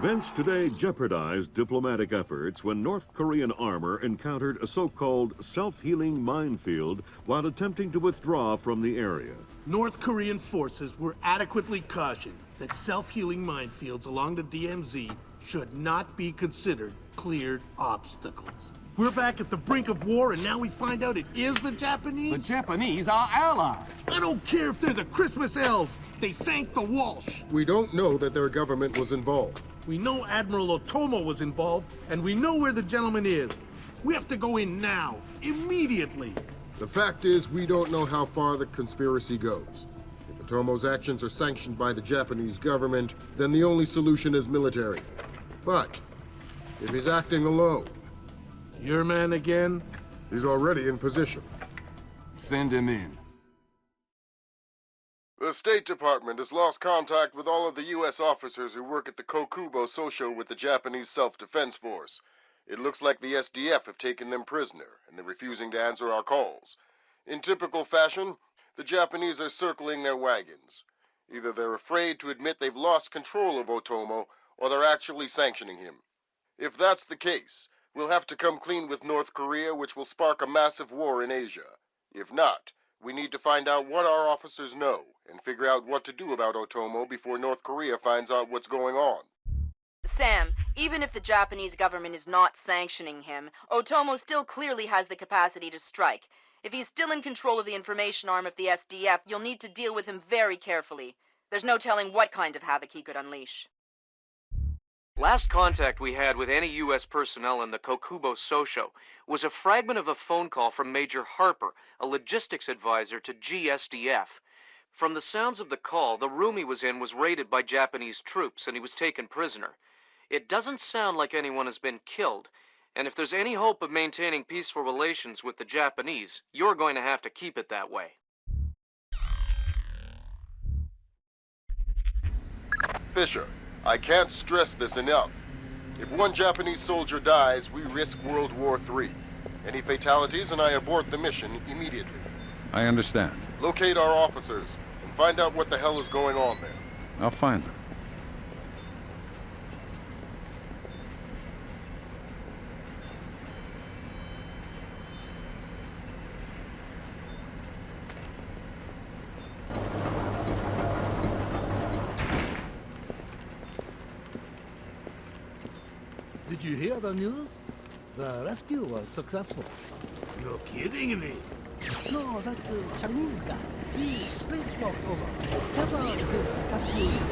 Events today jeopardized diplomatic efforts when North Korean armor encountered a so-called self-healing minefield while attempting to withdraw from the area. North Korean forces were adequately cautioned that self-healing minefields along the DMZ should not be considered cleared obstacles. We're back at the brink of war, and now we find out it is the Japanese? The Japanese are allies. I don't care if they're the Christmas elves. They sank the Walsh. We don't know that their government was involved. We know Admiral Otomo was involved, and we know where the gentleman is. We have to go in now, immediately. The fact is, we don't know how far the conspiracy goes. If Otomo's actions are sanctioned by the Japanese government, then the only solution is military. But if he's acting alone... Your man again? He's already in position. Send him in. The State Department has lost contact with all of the U.S. officers who work at the Kokubo Sosho with the Japanese Self-Defense Force. It looks like the SDF have taken them prisoner, and they're refusing to answer our calls. In typical fashion, the Japanese are circling their wagons. Either they're afraid to admit they've lost control of Otomo, or they're actually sanctioning him. If that's the case, we'll have to come clean with North Korea, which will spark a massive war in Asia. If not, we need to find out what our officers know, and figure out what to do about Otomo before North Korea finds out what's going on. Sam, even if the Japanese government is not sanctioning him, Otomo still clearly has the capacity to strike. If he's still in control of the information arm of the SDF, you'll need to deal with him very carefully. There's no telling what kind of havoc he could unleash. Last contact we had with any U.S. personnel in the Kokubo Sosho was a fragment of a phone call from Major Harper, a logistics advisor to GSDF. From the sounds of the call, the room he was in was raided by Japanese troops and he was taken prisoner. It doesn't sound like anyone has been killed, and if there's any hope of maintaining peaceful relations with the Japanese, you're going to have to keep it that way. Fisher, I can't stress this enough. If one Japanese soldier dies, we risk World War III. Any fatalities and I abort the mission immediately. I understand. Locate our officers and find out what the hell is going on there. I'll find them. Did you hear the news? The rescue was successful. You're kidding me. No, that Chinese guy. He spacewalked over. Never rescue.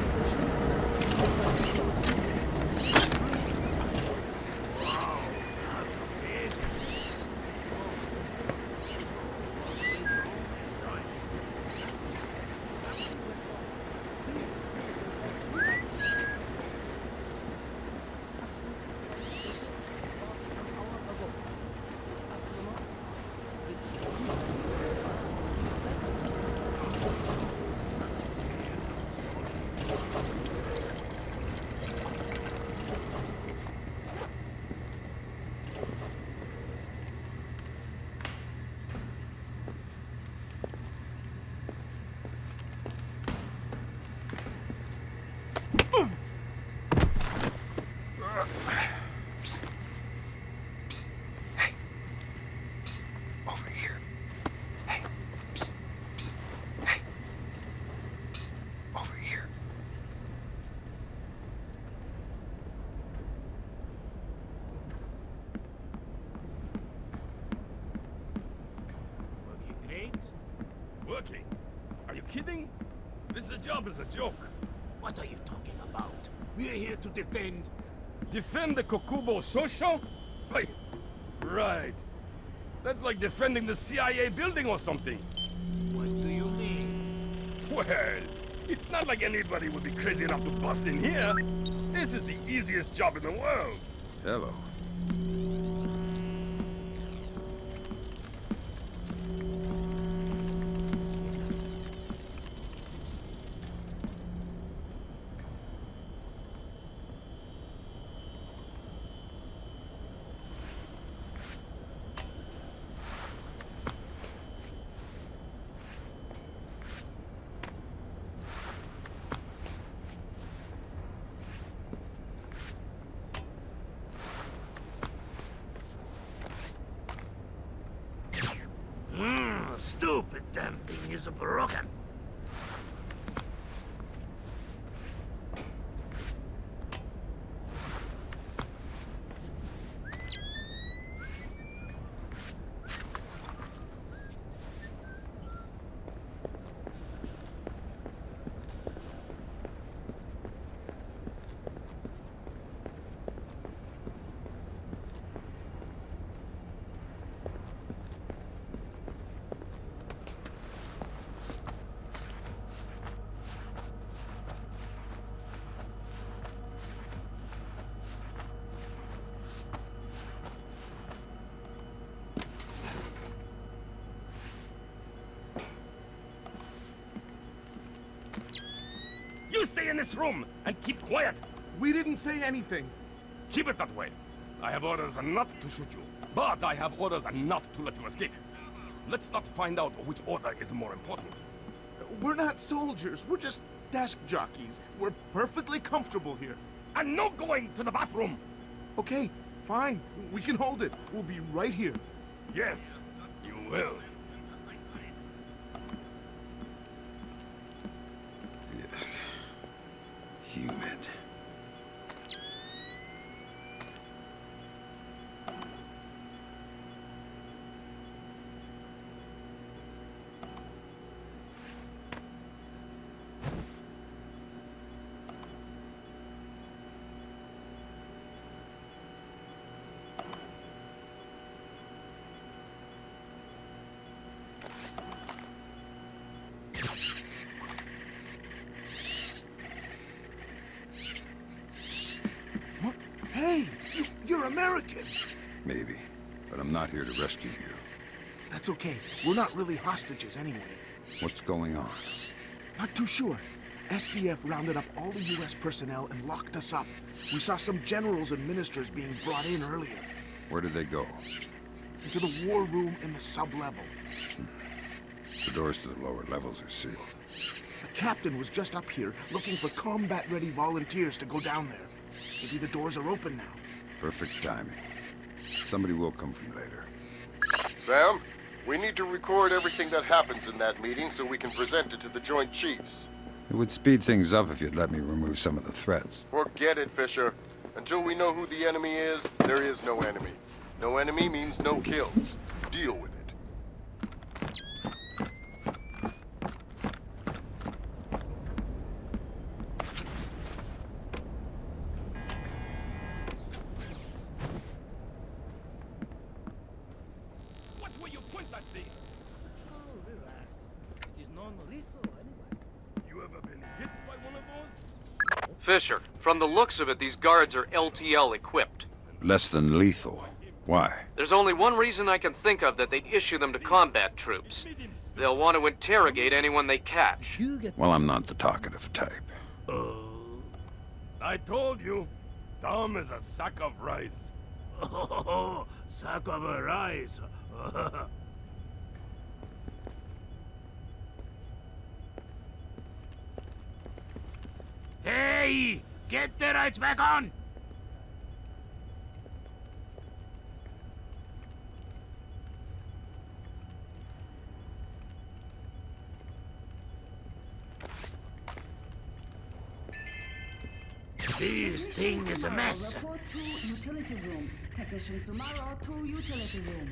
Working? Are you kidding? This job is a joke. What are you talking about? We're here to defend... Defend the Kokubo Sosho? Right. That's like defending the CIA building or something. What do you mean? Well, it's not like anybody would be crazy enough to bust in here. This is the easiest job in the world. Hello. stay in this room and keep quiet. We didn't say anything. Keep it that way. I have orders not to shoot you, but I have orders not to let you escape. Let's not find out which order is more important. We're not soldiers. We're just desk jockeys. We're perfectly comfortable here. And no going to the bathroom. Okay, fine. We can hold it. We'll be right here. Yes, you will. Humid. Hey, you're American. Maybe, but I'm not here to rescue you. That's okay. We're not really hostages anyway. What's going on? Not too sure. SDF rounded up all the U.S. personnel and locked us up. We saw some generals and ministers being brought in earlier. Where did they go? Into the war room in the sub-level. The doors to the lower levels are sealed. The captain was just up here looking for combat-ready volunteers to go down there. Maybe the doors are open now. Perfect timing. Somebody will come from later. Sam, we need to record everything that happens in that meeting so we can present it to the Joint Chiefs. It would speed things up if you'd let me remove some of the threats. Forget it, Fisher. Until we know who the enemy is, there is no enemy. No enemy means no kills. Deal with it. What will you point that thing? Oh, relax. It is non-lethal anyway. You ever been hit by one of those? Fisher, from the looks of it, these guards are LTL equipped. Less than lethal. Why? There's only one reason I can think of that they'd issue them to combat troops. They'll want to interrogate anyone they catch. You get Well, I'm not the talkative type. I told you, Tom is a sack of rice. Oh, sack of rice. Hey! Get the lights back on! This thing is a mess. Report to utility room. Technician Sumaro to utility room.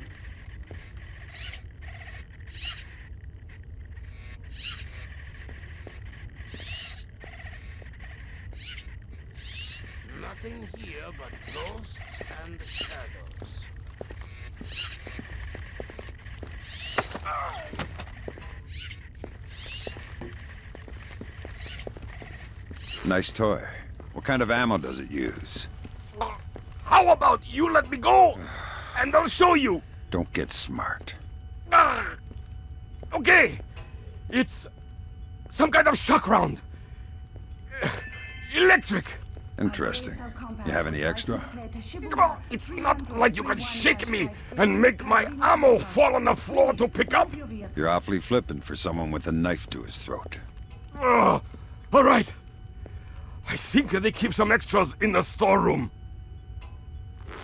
Nothing here but ghosts and shadows. Nice toy. What kind of ammo does it use? How about you let me go? And I'll show you! Don't get smart. Okay! It's some kind of shock round. Electric! Interesting. You have any extra? Come on, it's not like you can shake me and make my ammo fall on the floor to pick up. You're awfully flippant for someone with a knife to his throat. All right. I think they keep some extras in the storeroom.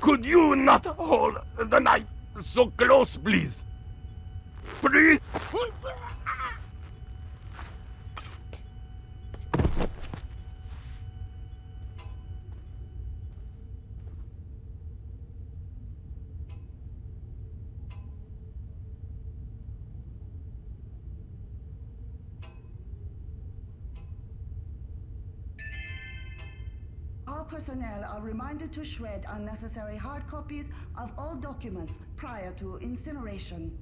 Could you not hold the knife so close, please? Please? All personnel are reminded to shred unnecessary hard copies of all documents prior to incineration.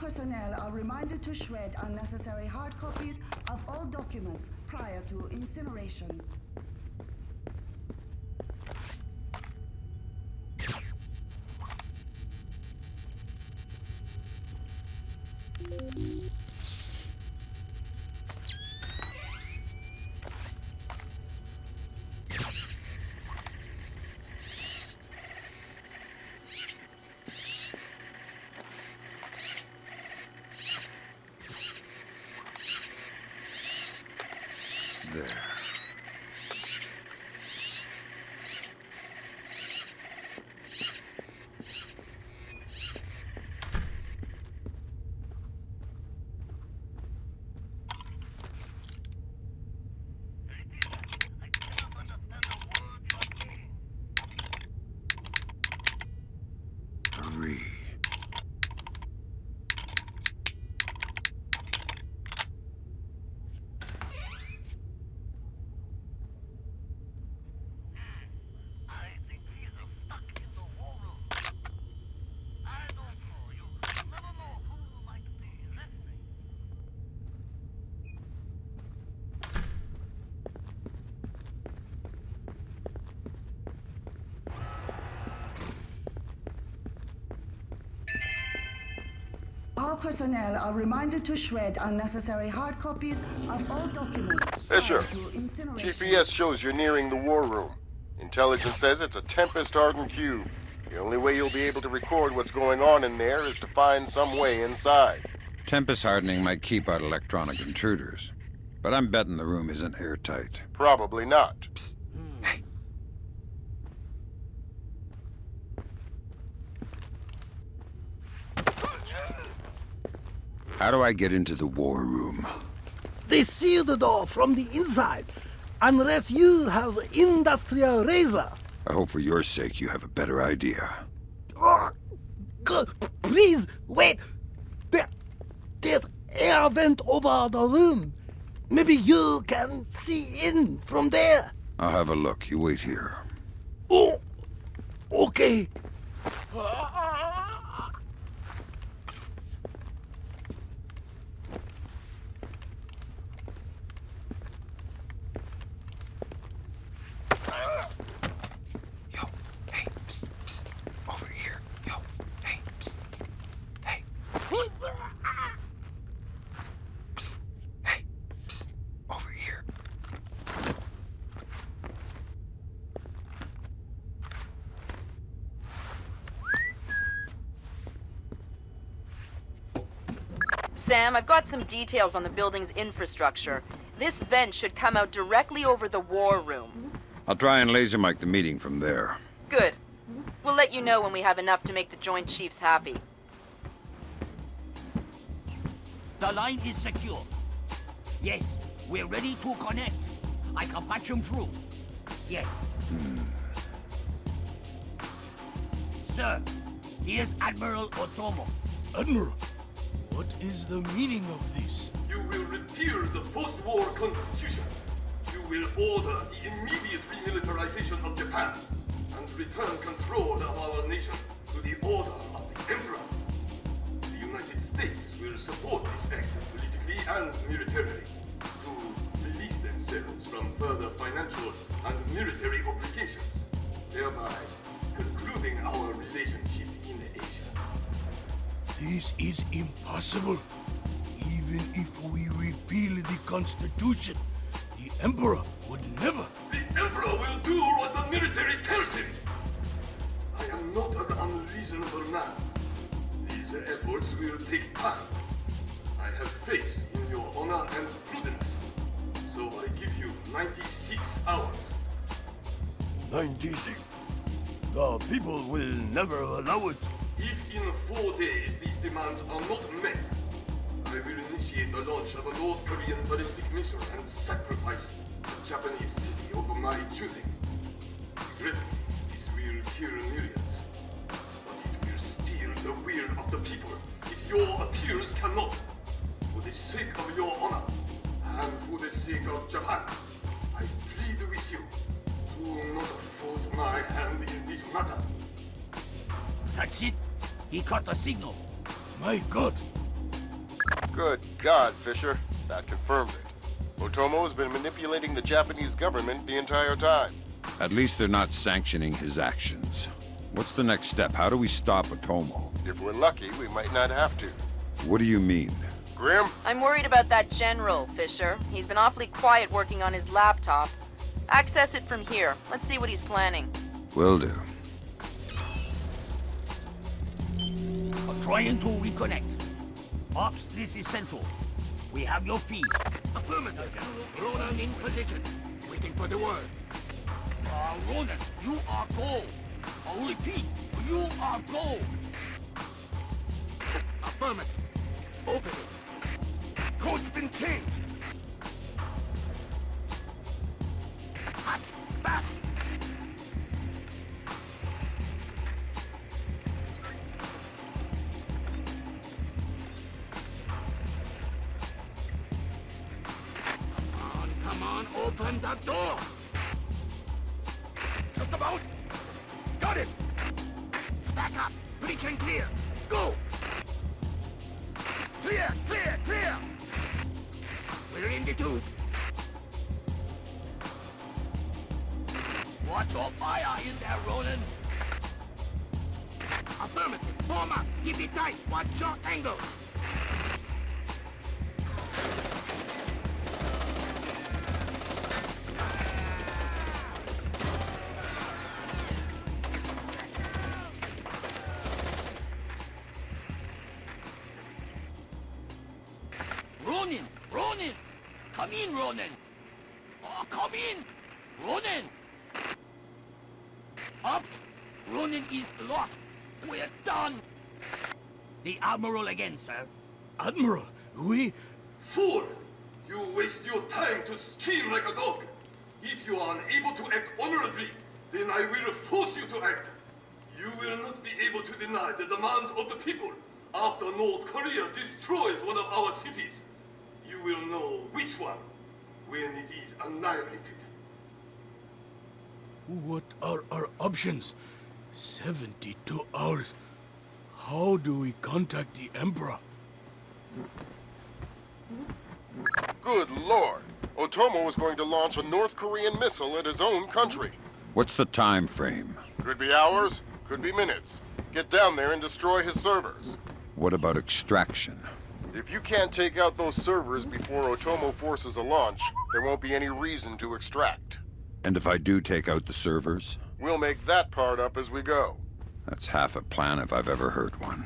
personnel are reminded to shred unnecessary hard copies of all documents prior to incineration. All personnel are reminded to shred unnecessary hard copies of all documents. Fisher, prior to incineration. GPS shows you're nearing the war room. Intelligence says it's a Tempest-hardened cube. The only way you'll be able to record what's going on in there is to find some way inside. Tempest hardening might keep out electronic intruders, but I'm betting the room isn't airtight. Probably not. Psst. Hey. How do I get into the war room? They seal the door from the inside, unless you have industrial razor. I hope for your sake you have a better idea. Please, wait. There's air vent over the room. Maybe you can see in from there. I'll have a look. You wait here. Oh, okay. Sam, I've got some details on the building's infrastructure. This vent should come out directly over the war room. I'll try and laser mic the meeting from there. Good. We'll let you know when we have enough to make the Joint Chiefs happy. The line is secure. Yes, we're ready to connect. I can patch them through. Yes. Sir, here's Admiral Otomo. Admiral, what is the meaning of this? You will repeal the post-war constitution. You will order the immediate remilitarization of Japan and return control of our nation to the order of the Emperor. The United States will support this act politically and militarily to release themselves from further financial and military obligations, thereby concluding our relationship in Asia. This is impossible. Even if we repeal the Constitution, the Emperor would never... The Emperor will do what the military tells him! I am not an unreasonable man. These efforts will take time. I have faith in your honor and prudence, so I give you 96 hours. 96? The people will never allow it. If in 4 days these demands are not met, I will initiate the launch of a North Korean ballistic missile and sacrifice a Japanese city of my choosing. Regrettably, this will kill millions, but it will steal the will of the people if your appeals cannot. For the sake of your honor, and for the sake of Japan, I plead with you, do not force my hand in this matter. That's it. He caught the signal. My God, Good God, Fisher. That confirms it. Otomo has been manipulating the Japanese government the entire time. At least they're not sanctioning his actions. What's the next step? How do we stop Otomo? If we're lucky, we might not have to. What do you mean? Grim? I'm worried about that general, Fisher. He's been awfully quiet working on his laptop. Access it from here. Let's see what he's planning. Will do. I'm trying to reconnect. Ops, this is Central. We have your feed. Affirmative. Ronan in position. Waiting for the word. Ronan, you are go. I'll repeat, you are go. Affirmative. Open it. Code's been changed. Hot. Back. Come on, open the door. Just about. Got it. Back up. Breach and clear. Go. Clear, clear, clear. We're in the tube. Watch your fire in there, Roland. Affirmative. Form up. Keep it tight. Watch your angles. Ronin! Come in, Ronin! Oh, come in! Ronin! Up! Ronin is locked! We're done! The Admiral again, sir. Admiral, we... Fool! You waste your time to scheme like a dog. If you are unable to act honorably, then I will force you to act. You will not be able to deny the demands of the people after North Korea destroys one of our cities. You will know which one when it is annihilated. What are our options? 72 hours. How do we contact the Emperor? Good Lord. Otomo is going to launch a North Korean missile at his own country. What's the time frame? Could be hours, could be minutes. Get down there and destroy his servers. What about extraction? If you can't take out those servers before Otomo forces a launch, there won't be any reason to extract. And if I do take out the servers? We'll make that part up as we go. That's half a plan if I've ever heard one.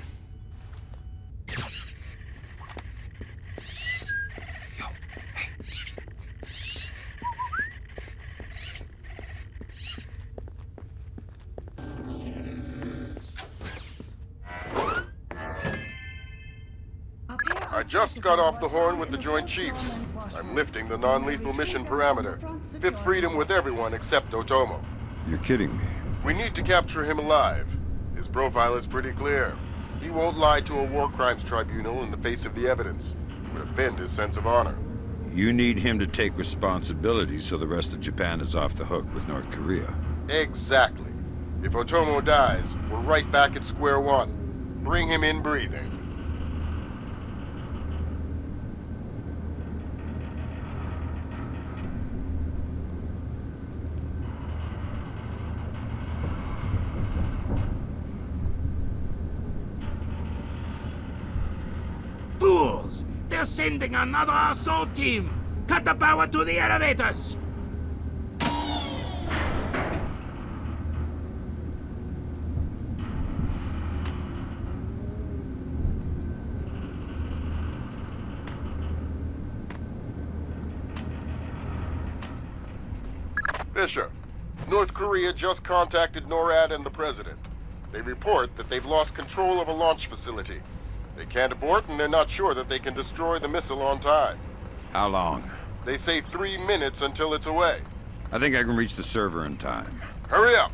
I just got off the horn with the Joint Chiefs. I'm lifting the non-lethal mission parameter. Fifth freedom with everyone except Otomo. You're kidding me. We need to capture him alive. His profile is pretty clear. He won't lie to a war crimes tribunal in the face of the evidence. It would offend his sense of honor. You need him to take responsibility so the rest of Japan is off the hook with North Korea. Exactly. If Otomo dies, we're right back at square one. Bring him in breathing. Fools! They're sending another assault team! Cut the power to the elevators! Fisher, North Korea just contacted NORAD and the President. They report that they've lost control of a launch facility. They can't abort, and they're not sure that they can destroy the missile on time. How long? They say 3 minutes until it's away. I think I can reach the server in time. Hurry up!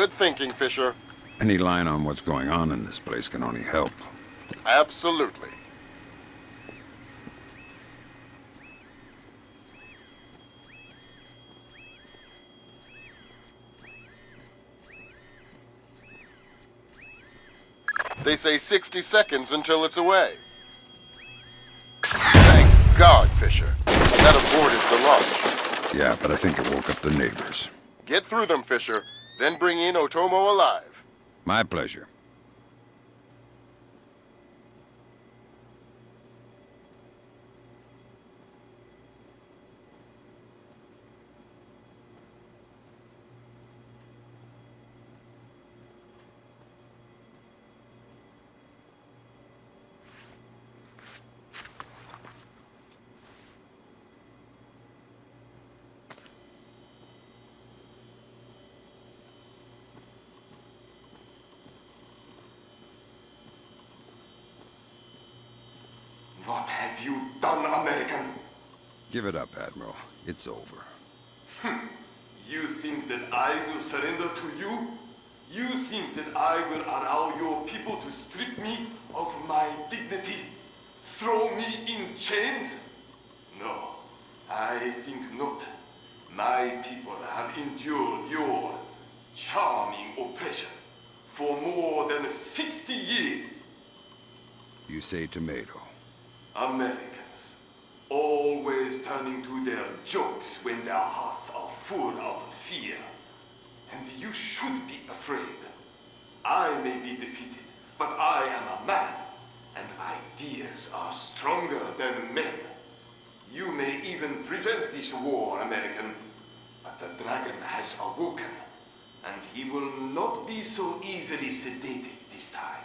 Good thinking, Fisher. Any line on what's going on in this place can only help. Absolutely. They say 60 seconds until it's away. Thank God, Fisher. That aborted the launch. Yeah, but I think it woke up the neighbors. Get through them, Fisher. Then bring in Otomo alive. My pleasure. What have you done, American? Give it up, Admiral. It's over. You think that I will surrender to you? You think that I will allow your people to strip me of my dignity? Throw me in chains? No, I think not. My people have endured your charming oppression for more than 60 years. You say tomato. Americans, always turning to their jokes when their hearts are full of fear. And you should be afraid. I may be defeated, but I am a man, and ideas are stronger than men. You may even prevent this war, American, but the dragon has awoken, and he will not be so easily sedated this time.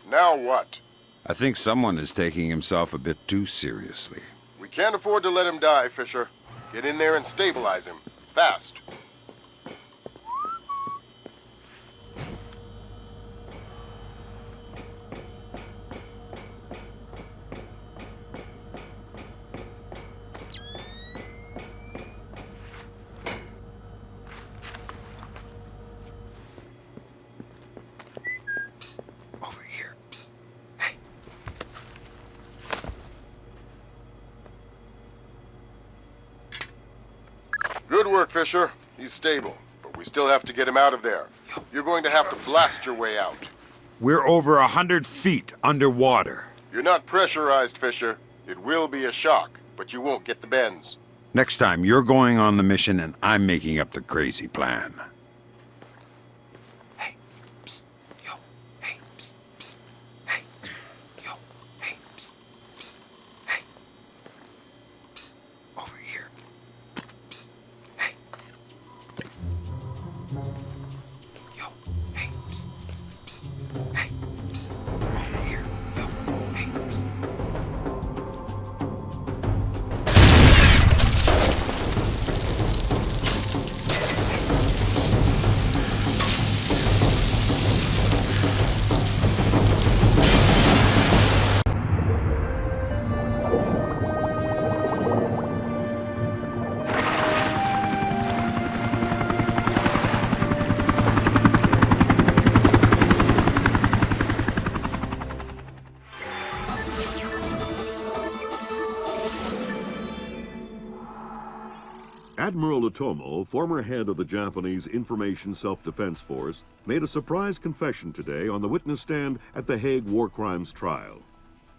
Now what? I think someone is taking himself a bit too seriously. We can't afford to let him die, Fisher. Get in there and stabilize him. Fast. Good work, Fisher. He's stable, but we still have to get him out of there. You're going to have to blast your way out. We're over 100 feet underwater. You're not pressurized, Fisher. It will be a shock, but you won't get the bends. Next time, you're going on the mission and I'm making up the crazy plan. Hey, psst, yo, hey, psst, psst, hey, yo, hey, psst, psst, hey, psst, over here, psst, hey, yo, hey, psst, psst, hey, psst, over here, yo, hey, psst. Admiral Otomo, former head of the Japanese Information Self-Defense Force, made a surprise confession today on the witness stand at the Hague War Crimes trial.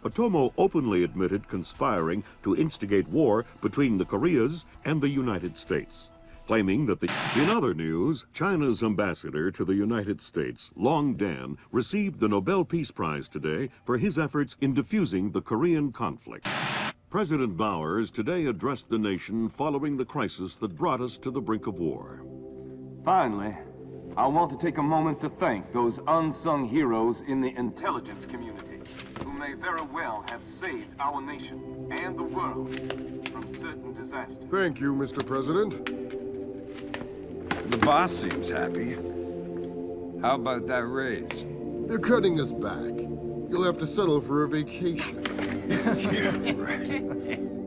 Otomo openly admitted conspiring to instigate war between the Koreas and the United States, claiming that In other news, China's ambassador to the United States, Long Dan, received the Nobel Peace Prize today for his efforts in defusing the Korean conflict. President Bowers today addressed the nation following the crisis that brought us to the brink of war. Finally, I want to take a moment to thank those unsung heroes in the intelligence community who may very well have saved our nation and the world from certain disasters. Thank you, Mr. President. The boss seems happy. How about that raise? They're cutting us back. You'll have to settle for a vacation. Yeah, right.